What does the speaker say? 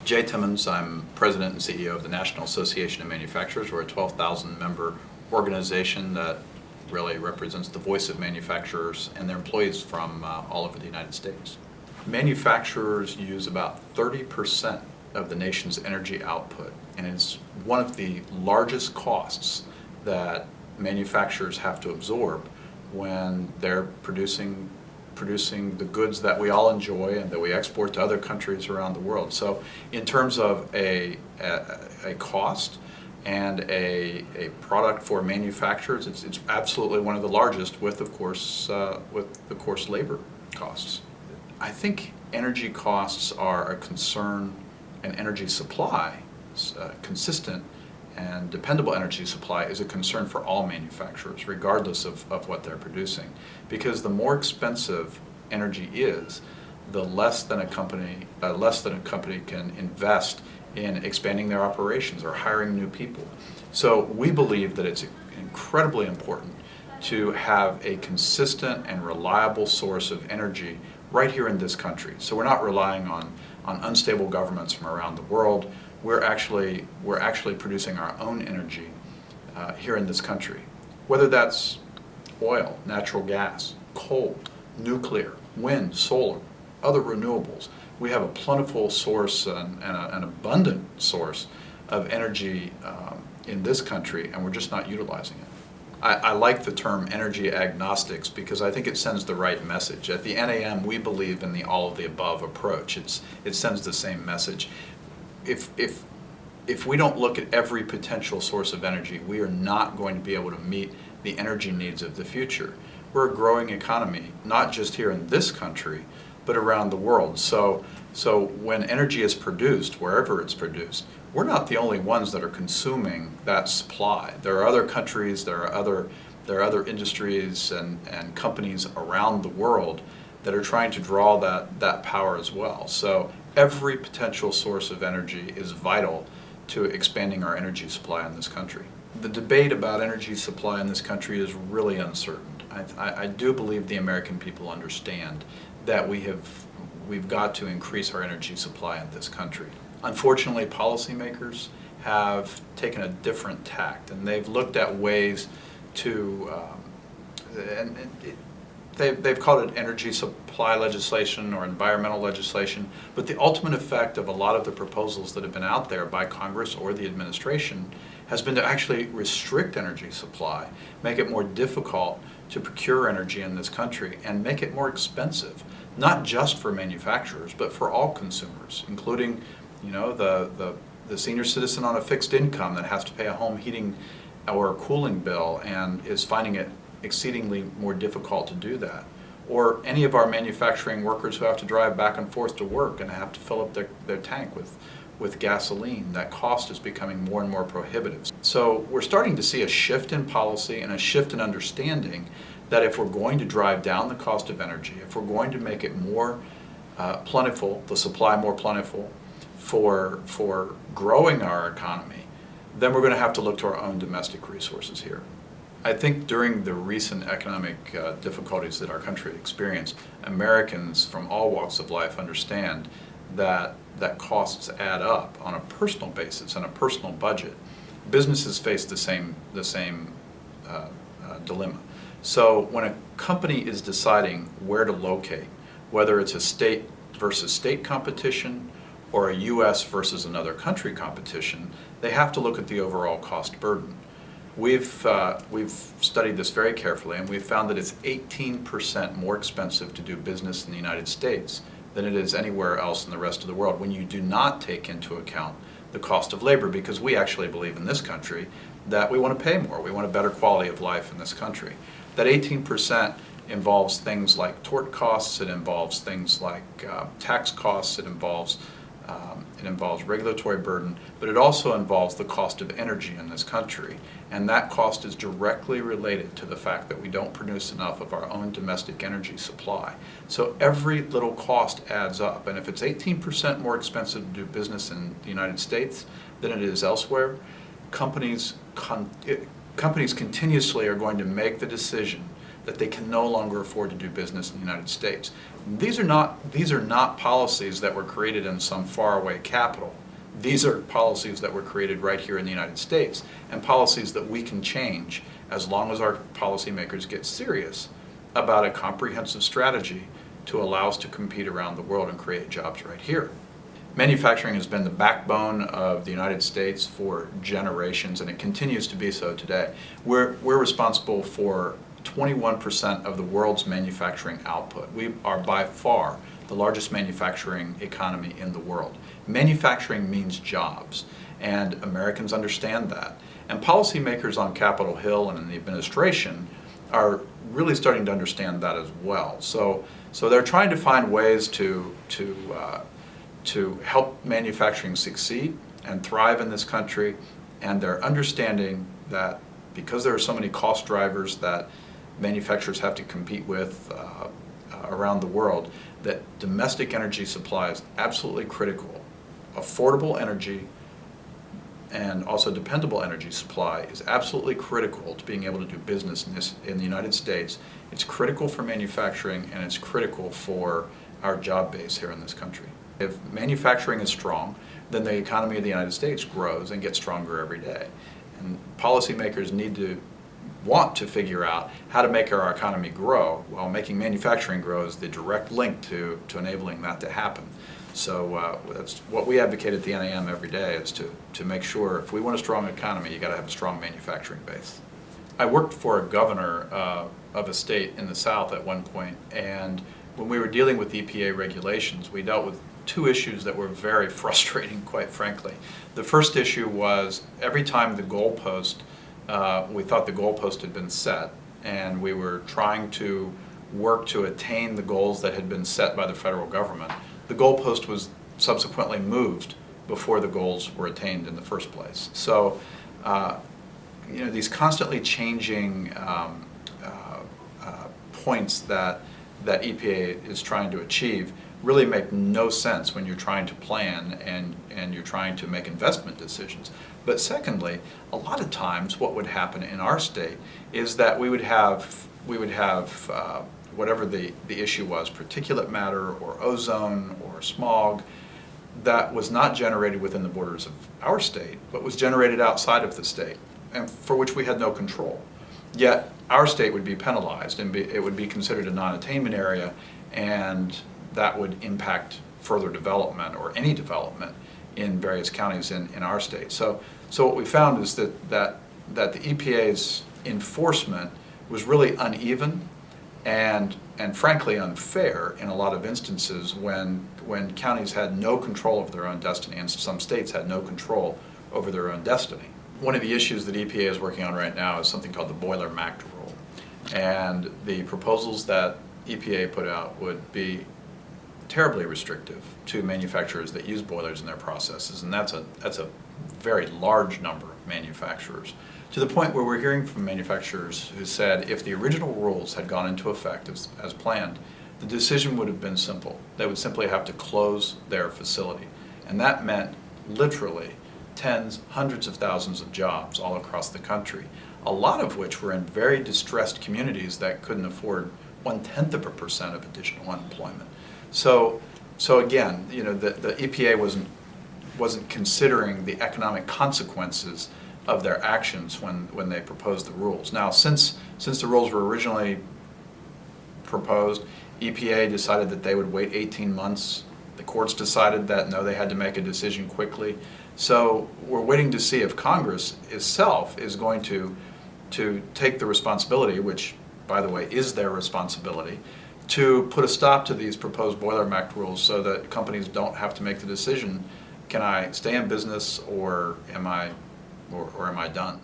Jay Timmons, I'm President and CEO of the National Association of Manufacturers. We're a 12,000 member organization that really represents the voice of manufacturers and their employees from all over the United States. Manufacturers use about 30% of the nation's energy output, and it's one of the largest costs that manufacturers have to absorb when they're producing the goods that we all enjoy and that we export to other countries around the world. So in terms of a cost and a product for manufacturers, it's absolutely one of the largest with labor costs. I think energy costs are a concern, and energy supply, consistent and dependable energy supply, is a concern for all manufacturers, regardless of what they're producing. Because the more expensive energy is, the less than a company can invest in expanding their operations or hiring new people. So we believe that it's incredibly important to have a consistent and reliable source of energy right here in this country. So we're not relying on unstable governments from around the world. We're actually producing our own energy here in this country, whether that's oil, natural gas, coal, nuclear, wind, solar, other renewables. We have a plentiful source and an abundant source of energy in this country, and we're just not utilizing it. I like the term energy agnostics because I think it sends the right message. At the NAM, we believe in the all of the above approach. It sends the same message. If we don't look at every potential source of energy, we are not going to be able to meet the energy needs of the future. We're a growing economy, not just here in this country, but around the world. So when energy is produced, wherever it's produced, we're not the only ones that are consuming that supply. There are other countries, there are other industries and companies around the world that are trying to draw that power as well. So every potential source of energy is vital to expanding our energy supply in this country. The debate about energy supply in this country is really uncertain. I do believe the American people understand that we've got to increase our energy supply in this country. Unfortunately, policymakers have taken a different tact, and they've looked at ways to, they've called it energy supply legislation or environmental legislation, but the ultimate effect of a lot of the proposals that have been out there by Congress or the administration has been to actually restrict energy supply, make it more difficult to procure energy in this country, and make it more expensive, not just for manufacturers, but for all consumers, including the senior citizen on a fixed income that has to pay a home heating or cooling bill and is finding it exceedingly more difficult to do that. Or any of our manufacturing workers who have to drive back and forth to work and have to fill up their tank with gasoline. That cost is becoming more and more prohibitive. So we're starting to see a shift in policy and a shift in understanding that if we're going to drive down the cost of energy, if we're going to make it more plentiful, the supply more plentiful for growing our economy, then we're going to have to look to our own domestic resources here. I think during the recent economic difficulties that our country experienced, Americans from all walks of life understand that costs add up on a personal basis, on a personal budget. Businesses face the same dilemma. So when a company is deciding where to locate, whether it's a state versus state competition or a U.S. versus another country competition, they have to look at the overall cost burden. We've studied this very carefully, and we've found that it's 18% more expensive to do business in the United States than it is anywhere else in the rest of the world when you do not take into account the cost of labor, because we actually believe in this country that we want to pay more. We want a better quality of life in this country. That 18% involves things like tort costs, it involves things like tax costs, it involves regulatory burden, but it also involves the cost of energy in this country. And that cost is directly related to the fact that we don't produce enough of our own domestic energy supply. So every little cost adds up. And if it's 18% more expensive to do business in the United States than it is elsewhere, companies continuously are going to make the decision that they can no longer afford to do business in the United States. These are not policies that were created in some faraway capital. These are policies that were created right here in the United States, and policies that we can change as long as our policymakers get serious about a comprehensive strategy to allow us to compete around the world and create jobs right here. Manufacturing has been the backbone of the United States for generations, and it continues to be so today. We're responsible for 21% of the world's manufacturing output. We are by far the largest manufacturing economy in the world. Manufacturing means jobs, and Americans understand that. And policymakers on Capitol Hill and in the administration are really starting to understand that as well. So they're trying to find ways to help manufacturing succeed and thrive in this country, and they're understanding that because there are so many cost drivers that manufacturers have to compete with around the world, that domestic energy supply is absolutely critical. Affordable energy and also dependable energy supply is absolutely critical to being able to do business in the United States. It's critical for manufacturing, and it's critical for our job base here in this country. If manufacturing is strong, then the economy of the United States grows and gets stronger every day. And policymakers want to figure out how to make our economy grow, while making manufacturing grow is the direct link to enabling that to happen. So that's what we advocate at the NAM every day, is to make sure if we want a strong economy, you got to have a strong manufacturing base. I worked for a governor of a state in the South at one point, and when we were dealing with EPA regulations, we dealt with two issues that were very frustrating, quite frankly. The first issue was every time the goalpost, we thought the goalpost had been set, and we were trying to work to attain the goals that had been set by the federal government, the goalpost was subsequently moved before the goals were attained in the first place. So, these constantly changing points that EPA is trying to achieve really make no sense when you're trying to plan and you're trying to make investment decisions. But secondly, a lot of times what would happen in our state is that we would have whatever the issue was, particulate matter or ozone or smog, that was not generated within the borders of our state, but was generated outside of the state, and for which we had no control. Yet our state would be penalized, and it would be considered a non-attainment area, and that would impact further development or any development in various counties in our state. So what we found is that the EPA's enforcement was really uneven and frankly unfair in a lot of instances when counties had no control over their own destiny, and some states had no control over their own destiny. One of the issues that EPA is working on right now is something called the Boiler-Mact rule, and the proposals that EPA put out would be terribly restrictive to manufacturers that use boilers in their processes, and that's a very large number of manufacturers, to the point where we're hearing from manufacturers who said if the original rules had gone into effect as planned, the decision would have been simple. They would simply have to close their facility, and that meant literally tens, hundreds of thousands of jobs all across the country, a lot of which were in very distressed communities that couldn't afford 0.1% of additional unemployment. So again, the EPA wasn't considering the economic consequences of their actions when they proposed the rules. Now, since the rules were originally proposed, EPA decided that they would wait 18 months. The courts decided that no, they had to make a decision quickly. So we're waiting to see if Congress itself is going to take the responsibility, which, by the way, is their responsibility, to put a stop to these proposed Boiler-Mact rules so that companies don't have to make the decision, can I stay in business or am I done?